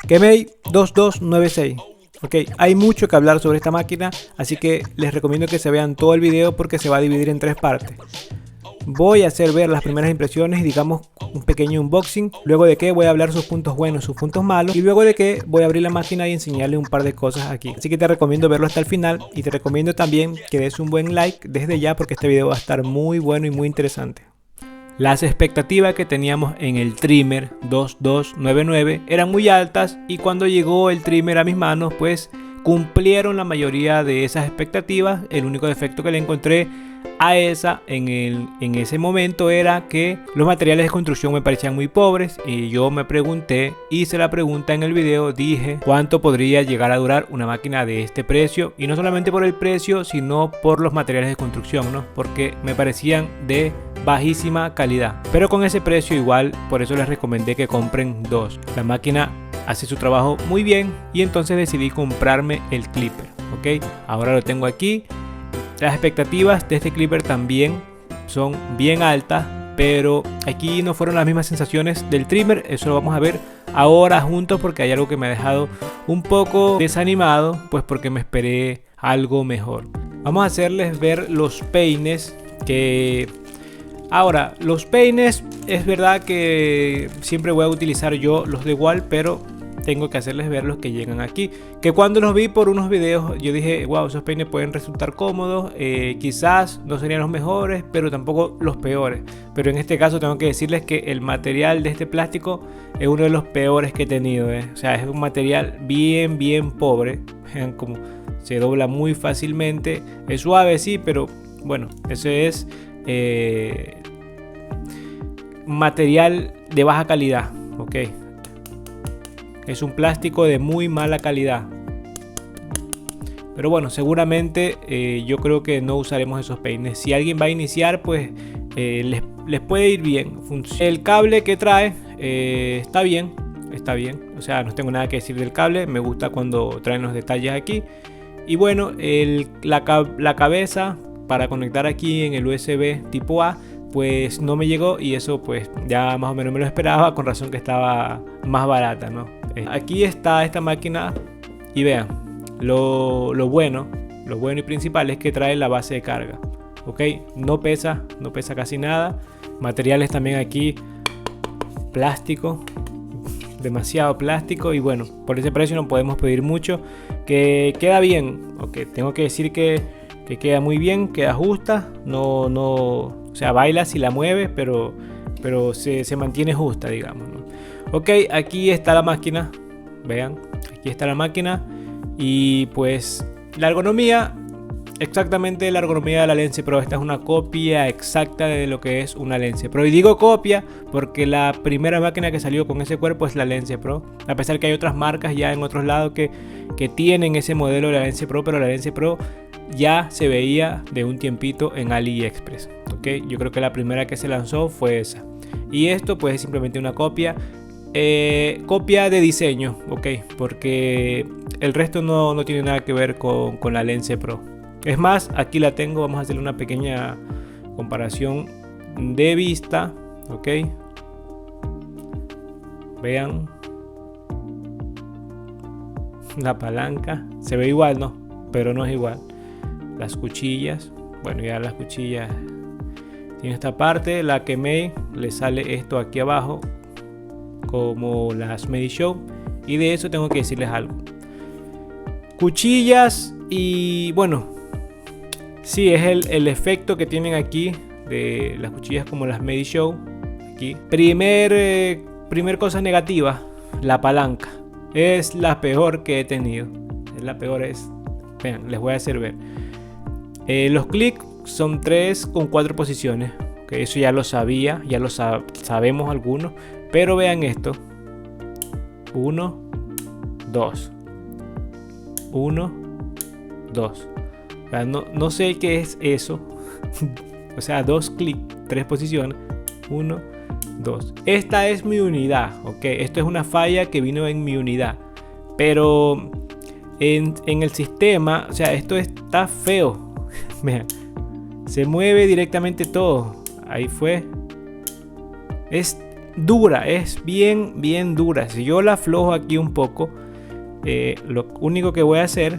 Kemei 2296. Ok, hay mucho que hablar sobre esta máquina, así que les recomiendo que se vean todo el video porque se va a dividir en 3 partes. Voy a hacer ver las primeras impresiones y digamos un pequeño unboxing, luego de que voy a hablar sus puntos buenos, sus puntos malos, y luego de que voy a abrir la máquina y enseñarle un par de cosas aquí. Así que te recomiendo verlo hasta el final y te recomiendo también que des un buen like desde ya porque este video va a estar muy bueno y muy interesante. Las expectativas que teníamos en el trimmer 2299 eran muy altas y cuando llegó el trimmer a mis manos pues cumplieron la mayoría de esas expectativas. El único defecto que le encontré a esa en ese momento era que los materiales de construcción me parecían muy pobres y yo me pregunté, hice la pregunta en el video, dije cuánto podría llegar a durar una máquina de este precio, y no solamente por el precio sino por los materiales de construcción, ¿no? Porque me parecían de bajísima calidad, pero con ese precio igual, por eso les recomendé que compren dos. La máquina hace su trabajo muy bien y entonces decidí comprarme el clipper. Ok, ahora lo tengo aquí. Las expectativas de este clipper también son bien altas, pero aquí no fueron las mismas sensaciones del trimmer. Eso lo vamos a ver ahora juntos porque hay algo que me ha dejado un poco desanimado, pues porque me esperé algo mejor. Vamos a hacerles ver los peines que... Ahora, los peines es verdad que siempre voy a utilizar yo los de Wahl, pero tengo que hacerles ver los que llegan aquí. Que cuando los vi por unos videos yo dije, wow, esos peines pueden resultar cómodos, quizás no serían los mejores, pero tampoco los peores. Pero en este caso tengo que decirles que el material de este plástico es uno de los peores que he tenido. O sea, es un material bien pobre. Vean cómo se dobla muy fácilmente. Es suave, sí, pero bueno, ese es... material de baja calidad, ok, es un plástico de muy mala calidad, pero bueno, seguramente yo creo que no usaremos esos peines. Si alguien va a iniciar, pues les puede ir bien. El cable que trae está bien, o sea, no tengo nada que decir del cable, me gusta cuando traen los detalles aquí. Y bueno, la cabeza para conectar aquí en el USB tipo A pues no me llegó, y eso pues ya más o menos me lo esperaba, con razón que estaba más barata, ¿no? Aquí está esta máquina y vean lo bueno y principal es que trae la base de carga, ok, no pesa casi nada. Materiales también aquí, plástico, demasiado plástico, y bueno, por ese precio no podemos pedir mucho. Que queda bien, ok, tengo que decir que queda muy bien, queda justa, o sea, baila si la mueves, pero se mantiene justa, digamos, ¿no? Ok, aquí está la máquina, vean, aquí está la máquina, y pues la ergonomía, exactamente la ergonomía de la Lense Pro. Esta es una copia exacta de lo que es una Lense Pro, y digo copia porque la primera máquina que salió con ese cuerpo es la Lense Pro, a pesar que hay otras marcas ya en otros lados que tienen ese modelo de la Lense Pro, pero la Lense Pro ya se veía de un tiempito en AliExpress, ok, yo creo que la primera que se lanzó fue esa, y esto pues es simplemente una copia de diseño, ok, porque el resto no tiene nada que ver con la Lense Pro. Es más, aquí la tengo, vamos a hacer una pequeña comparación de vista, ok, vean la palanca, se ve igual, ¿no? Pero no es igual. Las cuchillas, bueno, ya las cuchillas tiene esta parte, la Kemei le sale esto aquí abajo como las Medishow, y de eso tengo que decirles algo. Cuchillas, y bueno, sí, es el efecto que tienen aquí de las cuchillas como las Medishow aquí. Primer cosa negativa, la palanca es la peor que he tenido, es la peor. Vean, les voy a hacer ver. Los clics son 3 con 4 posiciones, que eso ya lo sabía, ya lo sabemos algunos, pero vean esto: 1, 2, 1, 2. O sea, no sé qué es eso. O sea, 2 clics, 3 posiciones, 1, 2. Esta es mi unidad, ok, esto es una falla que vino en mi unidad, pero en el sistema, o sea, esto está feo. Se mueve directamente todo. Ahí fue. dura, es bien dura. Si yo la aflojo aquí un poco, lo único que voy a hacer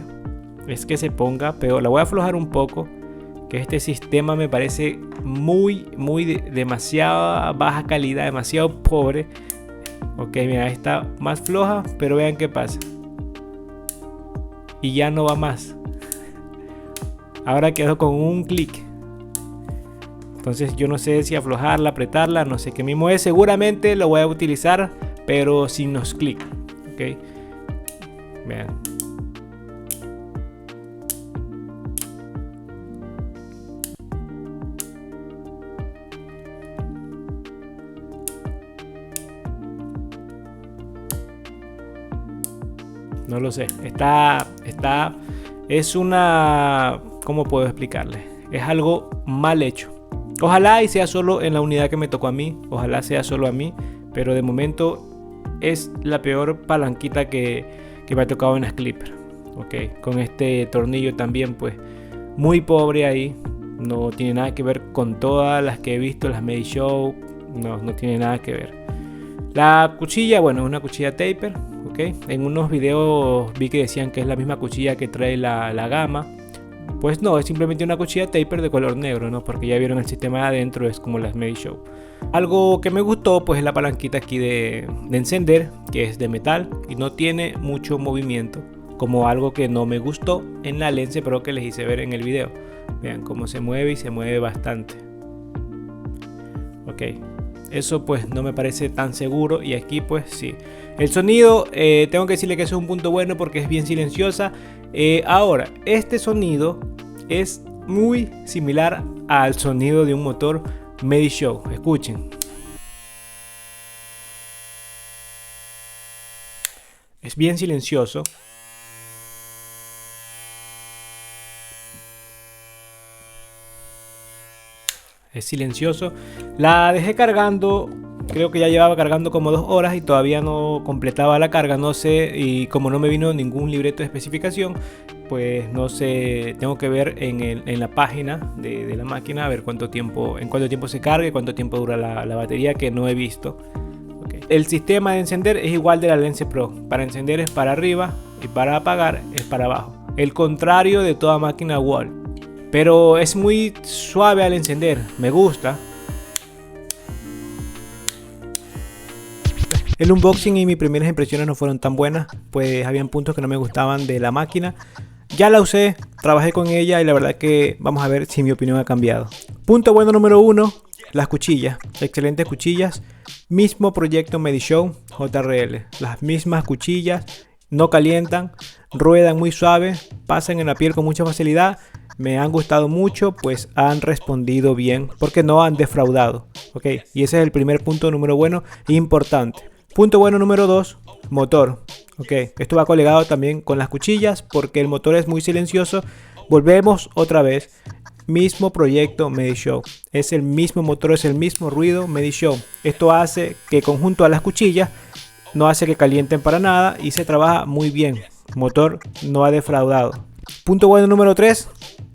es que se ponga peor. La voy a aflojar un poco, que este sistema me parece demasiada baja calidad, demasiado pobre. Ok, mira, está más floja, pero vean qué pasa. Y ya no va más. Ahora quedo con un clic. Entonces yo no sé si aflojarla, apretarla, no sé qué mismo es. Seguramente lo voy a utilizar, pero sin los clics. Ok, vean. No lo sé. Es una, ¿cómo puedo explicarle? Es algo mal hecho. Ojalá y sea solo en la unidad que me tocó a mí. Ojalá sea solo a mí. Pero de momento es la peor palanquita que me ha tocado en las Clipper. Ok, con este tornillo también, pues muy pobre ahí. No tiene nada que ver con todas las que he visto, las Medishow. No tiene nada que ver. La cuchilla, bueno, es una cuchilla taper. Okay. En unos videos vi que decían que es la misma cuchilla que trae la gama. Pues no, es simplemente una cuchilla taper de color negro, ¿no? Porque ya vieron el sistema de adentro, es como las Medishow. Algo que me gustó pues es la palanquita aquí de encender, que es de metal y no tiene mucho movimiento, como algo que no me gustó en la Lense Pro que les hice ver en el video. Vean cómo se mueve y se mueve bastante. Ok, eso pues no me parece tan seguro y aquí pues sí. El sonido, tengo que decirle que eso es un punto bueno porque es bien silenciosa. Ahora, este sonido es muy similar al sonido de un motor Medishow. Escuchen. Es bien silencioso. Es silencioso. La dejé cargando. Creo que ya llevaba cargando como 2 horas y todavía no completaba la carga, no sé, y como no me vino ningún libreto de especificación, pues no sé, tengo que ver en la página de la máquina a ver en cuánto tiempo se carga y cuánto tiempo dura la batería, que no he visto. Okay. El sistema de encender es igual de la Lense Pro, para encender es para arriba y para apagar es para abajo, el contrario de toda máquina wall, pero es muy suave al encender, me gusta. El unboxing y mis primeras impresiones no fueron tan buenas, pues habían puntos que no me gustaban de la máquina. Ya la usé, trabajé con ella y la verdad que vamos a ver si mi opinión ha cambiado. Punto bueno número 1, las cuchillas. Excelentes cuchillas, mismo proyecto Medishow JRL. Las mismas cuchillas, no calientan, ruedan muy suave, pasan en la piel con mucha facilidad. Me han gustado mucho, pues han respondido bien, porque no han defraudado. Ok, y ese es el primer punto número bueno e importante. Punto bueno número 2, motor. Ok, esto va colegado también con las cuchillas porque el motor es muy silencioso. Volvemos otra vez. Mismo proyecto Medishow. Es el mismo motor, es el mismo ruido Medishow. Esto hace que conjunto a las cuchillas no hace que calienten para nada y se trabaja muy bien. Motor no ha defraudado. Punto bueno número 3,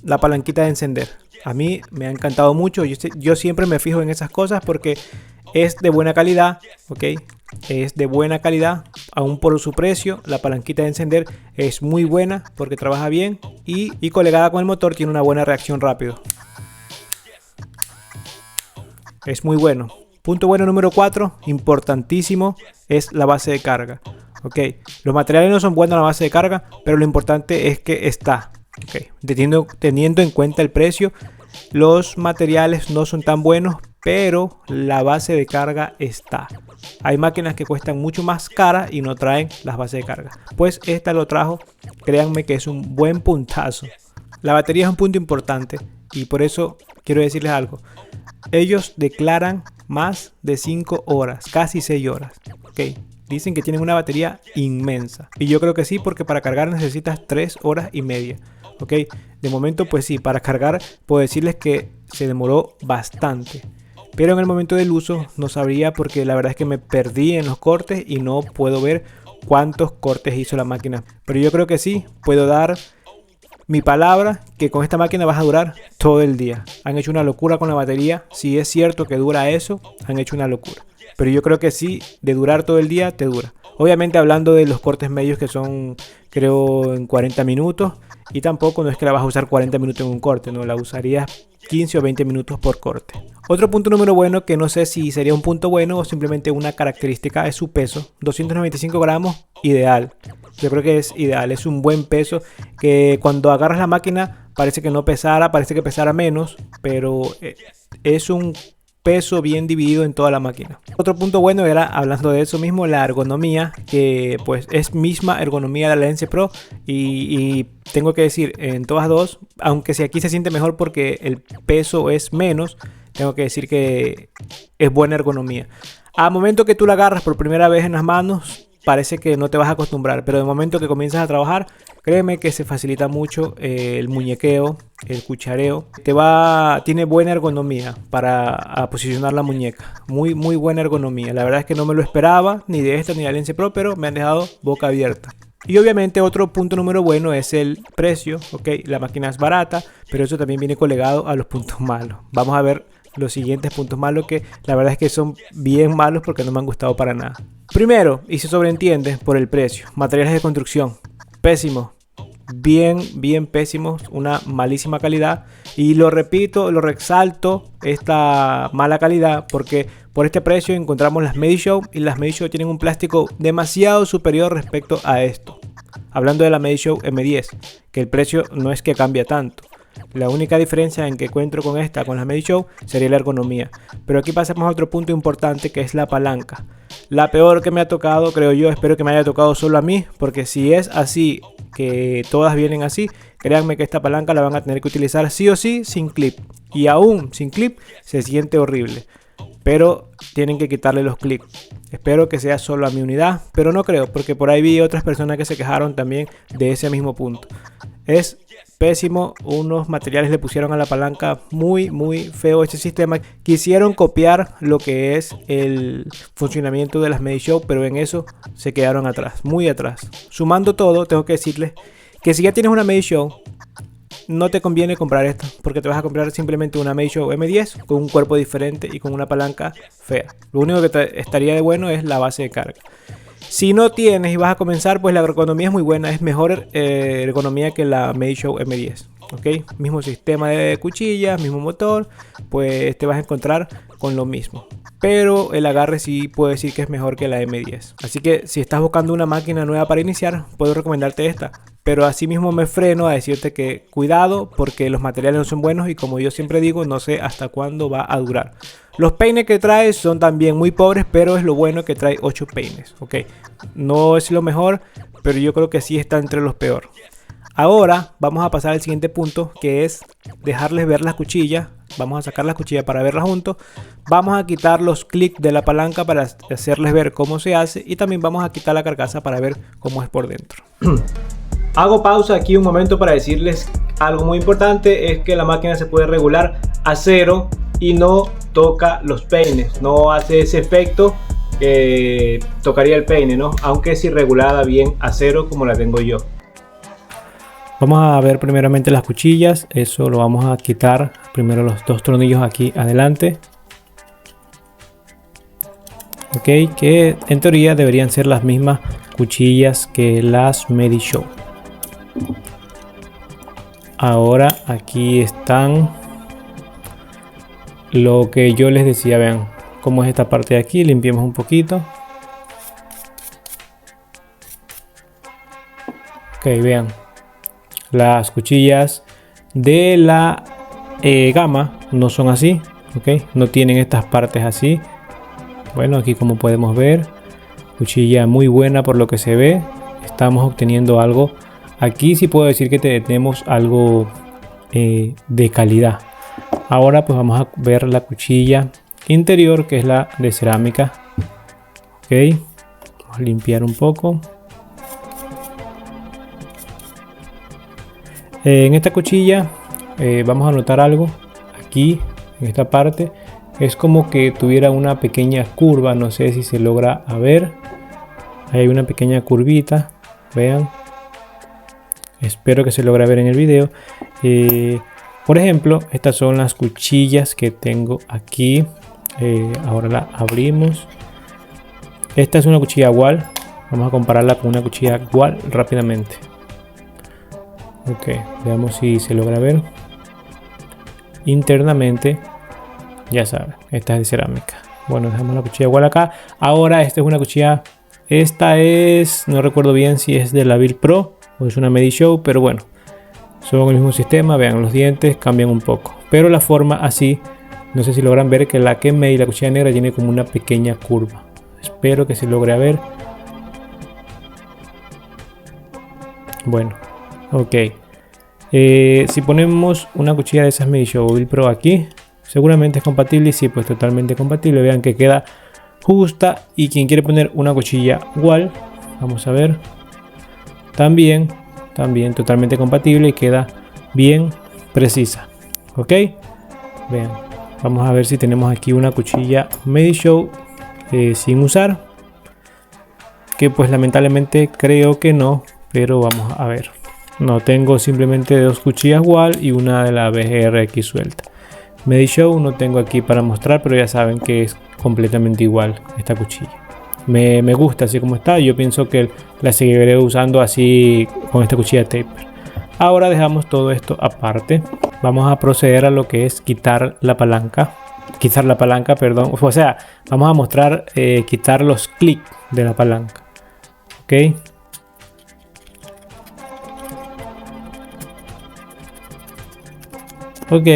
la palanquita de encender. A mí me ha encantado mucho. Yo siempre me fijo en esas cosas porque es de buena calidad, ok, es de buena calidad, aún por su precio. La palanquita de encender es muy buena porque trabaja bien y colegada con el motor tiene una buena reacción rápido. Es muy bueno. Punto bueno número 4, importantísimo, es la base de carga. Ok, los materiales no son buenos en la base de carga, pero lo importante es que está. Okay. Teniendo en cuenta el precio, los materiales no son tan buenos, pero la base de carga está. Hay máquinas que cuestan mucho más caras y no traen las bases de carga. Pues esta lo trajo, créanme que es un buen puntazo. La batería es un punto importante y por eso quiero decirles algo. Ellos declaran más de 5 horas, casi 6 horas. Okay. Dicen que tienen una batería inmensa. Y yo creo que sí, porque para cargar necesitas 3 horas y media. Ok, de momento pues sí, para cargar puedo decirles que se demoró bastante. Pero en el momento del uso no sabría porque la verdad es que me perdí en los cortes y no puedo ver cuántos cortes hizo la máquina. Pero yo creo que sí, puedo dar mi palabra que con esta máquina vas a durar todo el día. Han hecho una locura con la batería. Si es cierto que dura eso, han hecho una locura. pero yo creo que sí, de durar todo el día, te dura. Obviamente hablando de los cortes medios que son, creo, en 40 minutos. Y tampoco no es que la vas a usar 40 minutos en un corte, no, la usarías 15 o 20 minutos por corte. Otro punto número bueno, que no sé si sería un punto bueno o simplemente una característica, es su peso. 295 gramos, ideal. Yo creo que es ideal, es un buen peso que cuando agarras la máquina parece que no pesara, parece que pesara menos, pero es un peso bien dividido en toda la máquina. Otro punto bueno era, hablando de eso mismo, la ergonomía, que pues es misma ergonomía de la Lens Pro y tengo que decir, en todas dos, aunque si aquí se siente mejor porque el peso es menos, tengo que decir que es buena ergonomía. Al momento que tú la agarras por primera vez en las manos, parece que no te vas a acostumbrar, pero de momento que comienzas a trabajar, créeme que se facilita mucho el muñequeo, el cuchareo. Tiene buena ergonomía para posicionar la muñeca. Muy buena ergonomía. La verdad es que no me lo esperaba, ni de esta ni de la Lens Pro, pero me han dejado boca abierta. Y obviamente otro punto número bueno es el precio. Ok, la máquina es barata, pero eso también viene colegado a los puntos malos. Vamos a ver los siguientes puntos malos, que la verdad es que son bien malos porque no me han gustado para nada. Primero, y se sobreentiende por el precio, materiales de construcción, pésimos, bien pésimos, una malísima calidad. Y lo repito, lo resalto, esta mala calidad, porque por este precio encontramos las Medishow y las Medishow tienen un plástico demasiado superior respecto a esto. Hablando de la Medishow M10, que el precio no es que cambia tanto. La única diferencia en que encuentro con esta, con la Medishow, sería la ergonomía. Pero aquí pasamos a otro punto importante, que es la palanca. La peor que me ha tocado, creo yo, espero que me haya tocado solo a mí, porque si es así, que todas vienen así, créanme que esta palanca la van a tener que utilizar sí o sí sin clip. Y aún sin clip se siente horrible. Pero tienen que quitarle los clips. Espero que sea solo a mi unidad, pero no creo, porque por ahí vi otras personas que se quejaron también de ese mismo punto. Es pésimo, unos materiales le pusieron a la palanca muy feo este sistema. Quisieron copiar lo que es el funcionamiento de las Medishow, pero en eso se quedaron atrás, muy atrás. Sumando todo, tengo que decirles que si ya tienes una Medishow, no te conviene comprar esto, porque te vas a comprar simplemente una Medishow M10 con un cuerpo diferente y con una palanca fea. Lo único que te estaría de bueno es la base de carga. Si no tienes y vas a comenzar, pues la ergonomía es muy buena, es mejor ergonomía que la Medishow M10. ¿Ok? Mismo sistema de cuchillas, mismo motor, pues te vas a encontrar con lo mismo. Pero el agarre sí puedo decir que es mejor que la M10. Así que si estás buscando una máquina nueva para iniciar, puedo recomendarte esta. Pero así mismo me freno a decirte que cuidado, porque los materiales no son buenos y como yo siempre digo, no sé hasta cuándo va a durar. Los peines que trae son también muy pobres, pero es lo bueno que trae 8 peines. Ok, no es lo mejor, pero yo creo que sí está entre los peores. Ahora vamos a pasar al siguiente punto, que es dejarles ver las cuchillas. Vamos a sacar las cuchillas para verlas juntos. Vamos a quitar los clics de la palanca para hacerles ver cómo se hace. Y también vamos a quitar la carcasa para ver cómo es por dentro. Hago pausa aquí un momento para decirles algo muy importante. Es que la máquina se puede regular a 0 y no toca los peines. No hace ese efecto que tocaría el peine, ¿no? Aunque si regulada bien a 0 como la tengo yo. Vamos a ver primeramente las cuchillas. Eso lo vamos a quitar. Primero los dos tornillos aquí adelante. Ok, que en teoría deberían ser las mismas cuchillas que las Medishow. Ahora aquí están lo que yo les decía. Vean cómo es esta parte de aquí. Limpiemos un poquito. Ok, vean. Las cuchillas de la gama no son así, ¿ok? No tienen estas partes así. Bueno, aquí como podemos ver, cuchilla muy buena por lo que se ve. Estamos obteniendo algo. Aquí sí puedo decir que tenemos algo de calidad. Ahora pues vamos a ver la cuchilla interior, que es la de cerámica. Ok, vamos a limpiar un poco. En esta cuchilla vamos a notar algo aquí en esta parte. Es como que tuviera una pequeña curva, no sé si se logra ver. Hay una pequeña curvita, vean. Espero que se logre ver en el video. Por ejemplo, estas son las cuchillas que tengo aquí. Ahora la abrimos. Esta es una cuchilla igual. Vamos a compararla con una cuchilla igual rápidamente. Ok, veamos si se logra ver. Internamente, ya saben, esta es de cerámica. Bueno, dejamos la cuchilla igual acá. Ahora esta es una cuchilla. Esta es, no recuerdo bien si es de la Build Pro o es una Medishow, pero bueno, son el mismo sistema. Vean, los dientes cambian un poco, pero la forma así, no sé si logran ver que la Kenmei y la cuchilla negra tiene como una pequeña curva. Espero que se logre ver. Bueno, ok. Si ponemos una cuchilla de esas Medishow Build Pro aquí, seguramente es compatible. Y sí, pues totalmente compatible. Vean que queda justa. Y quien quiere poner una cuchilla igual, vamos a ver, también totalmente compatible y queda bien precisa. Ok, vean, vamos a ver si tenemos aquí una cuchilla Medishow sin usar, que pues lamentablemente creo que no, pero vamos a ver. No, tengo simplemente dos cuchillas igual y una de la BGRX suelta. Medishow no tengo aquí para mostrar, pero ya saben que es completamente igual esta cuchilla. Me gusta así como está. Yo pienso que la seguiré usando así con esta cuchilla taper. Ahora dejamos todo esto aparte. Vamos a proceder a lo que es quitar la palanca. Perdón. O sea, vamos a mostrar quitar los clics de la palanca. Ok. Ok.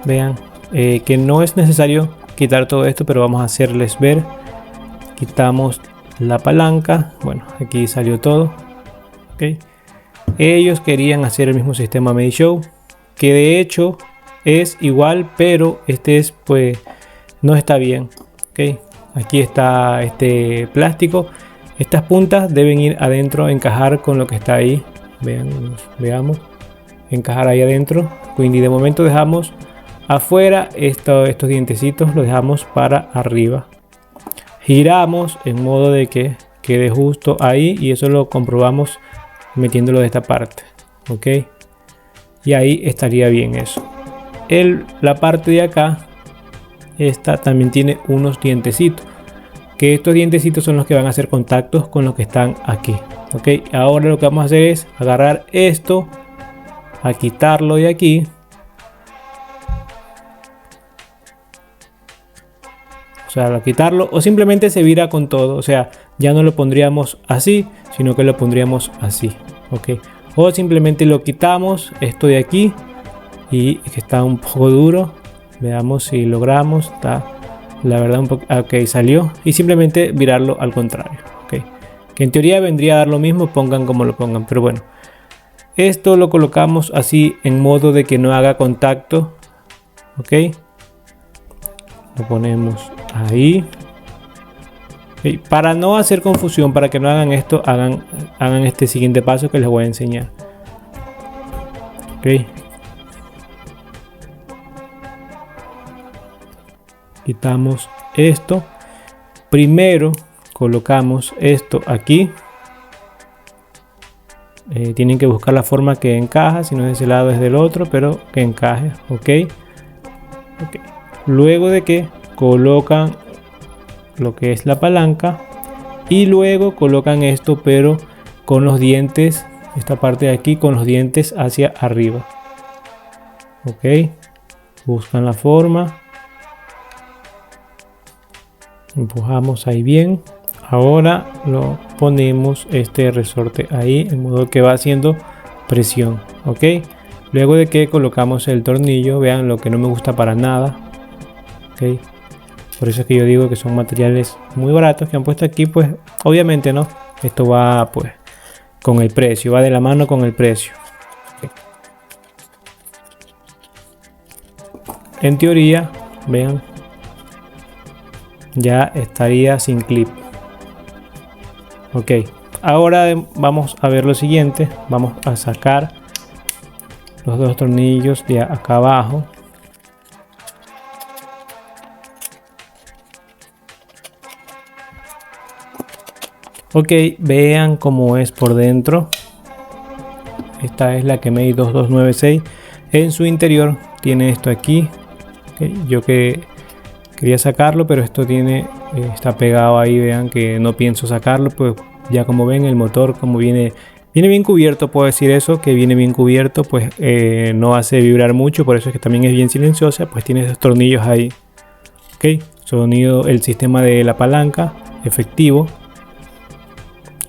Vean que no es necesario quitar todo esto, pero vamos a hacerles ver. Quitamos la palanca. Bueno, aquí salió todo. Ok. Ellos querían hacer el mismo sistema Medishow, que de hecho es igual, pero este es, pues, no está bien. Ok. Aquí está este plástico. Estas puntas deben ir adentro, encajar con lo que está ahí. Veamos. Encajar ahí adentro. Y de momento dejamos afuera estos dientecitos, los dejamos para arriba. Giramos en modo de que quede justo ahí, y eso lo comprobamos metiéndolo de esta parte. Ok, y ahí estaría bien eso. La parte de acá, esta también tiene unos dientecitos, que estos dientecitos son los que van a hacer contactos con los que están aquí. Ok, ahora lo que vamos a hacer es agarrar esto, a quitarlo de aquí. O sea, al quitarlo, o simplemente se vira con todo. O sea, ya no lo pondríamos así, sino que lo pondríamos así. Ok, o simplemente lo quitamos esto de aquí, y que está un poco duro. Veamos si logramos. Está, la verdad, un poco. Ok, salió. Y simplemente virarlo al contrario. Ok, que en teoría vendría a dar lo mismo, pongan como lo pongan, pero bueno. Esto lo colocamos así en modo de que no haga contacto. Ok, lo ponemos ahí. Okay. Para no hacer confusión, para que no hagan esto, hagan este siguiente paso que les voy a enseñar. Ok, quitamos esto. Primero colocamos esto aquí. Tienen que buscar la forma que encaja, si no es de ese lado es del otro, pero que encaje. Ok, luego de que colocan lo que es la palanca, y luego colocan esto, pero con los dientes, esta parte de aquí con los dientes hacia arriba. Ok, buscan la forma, empujamos ahí bien. Ahora lo ponemos este resorte ahí, en modo que va haciendo presión. Ok, luego de que colocamos el tornillo, vean lo que no me gusta para nada. Ok, por eso es que yo digo que son materiales muy baratos que han puesto aquí. Pues obviamente no, esto va pues con el precio, va de la mano con el precio. Okay. En teoría, vean, ya estaría sin clip. Ok, ahora vamos a ver lo siguiente. Vamos a sacar los dos tornillos de acá abajo. Ok, vean cómo es por dentro. Esta es la Kenmei 2296. En su interior tiene esto aquí. Okay, yo que quería sacarlo, pero esto tiene está pegado ahí, vean que no pienso sacarlo, pues ya como ven el motor como viene bien cubierto, puedo decir eso, que viene bien cubierto, pues no hace vibrar mucho, por eso es que también es bien silenciosa, pues tiene esos tornillos ahí. Ok, sonido, el sistema de la palanca efectivo.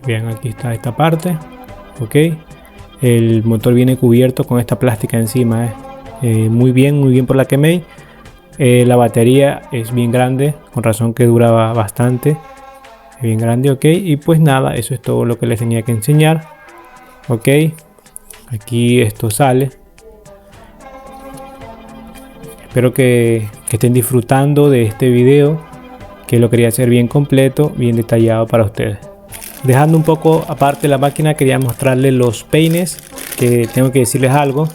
Vean, aquí está esta parte. Ok, el motor viene cubierto con esta plástica encima. Muy bien por la Kemei. La batería es bien grande, con razón que duraba bastante. Bien grande, ok. Y pues nada, eso es todo lo que les tenía que enseñar. Ok, aquí esto sale. Espero que estén disfrutando de este video, que lo quería hacer bien completo, bien detallado para ustedes. Dejando un poco aparte la máquina, quería mostrarles los peines, que tengo que decirles algo.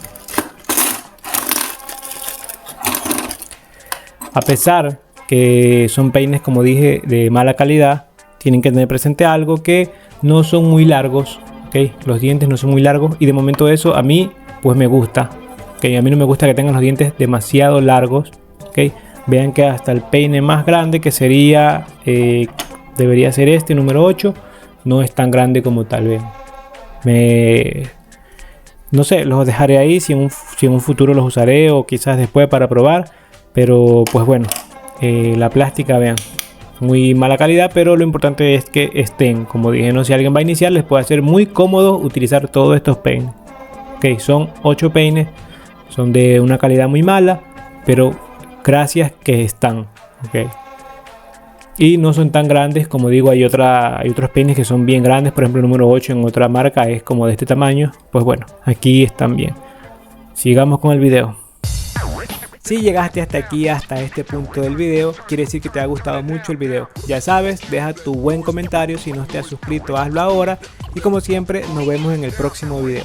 A pesar que son peines, como dije, de mala calidad, tienen que tener presente algo, que no son muy largos. ¿Okay? Los dientes no son muy largos y de momento eso a mí pues me gusta. ¿Okay? A mí no me gusta que tengan los dientes demasiado largos. ¿Okay? Vean que hasta el peine más grande, que sería debería ser este número 8, no es tan grande como tal vez. No sé, los dejaré ahí, si en un futuro los usaré o quizás después para probar. Pero pues bueno, la plástica, vean, muy mala calidad, pero lo importante es que estén, como dije, no, si alguien va a iniciar les puede ser muy cómodo utilizar todos estos peines. Ok, son 8 peines, son de una calidad muy mala, pero gracias que están. Ok, y no son tan grandes, como digo, hay otros peines que son bien grandes, por ejemplo el número 8 en otra marca es como de este tamaño. Pues bueno, aquí están bien. Sigamos con el video. Si llegaste hasta aquí, hasta este punto del video, quiere decir que te ha gustado mucho el video. Ya sabes, deja tu buen comentario, si no te has suscrito hazlo ahora y como siempre nos vemos en el próximo video.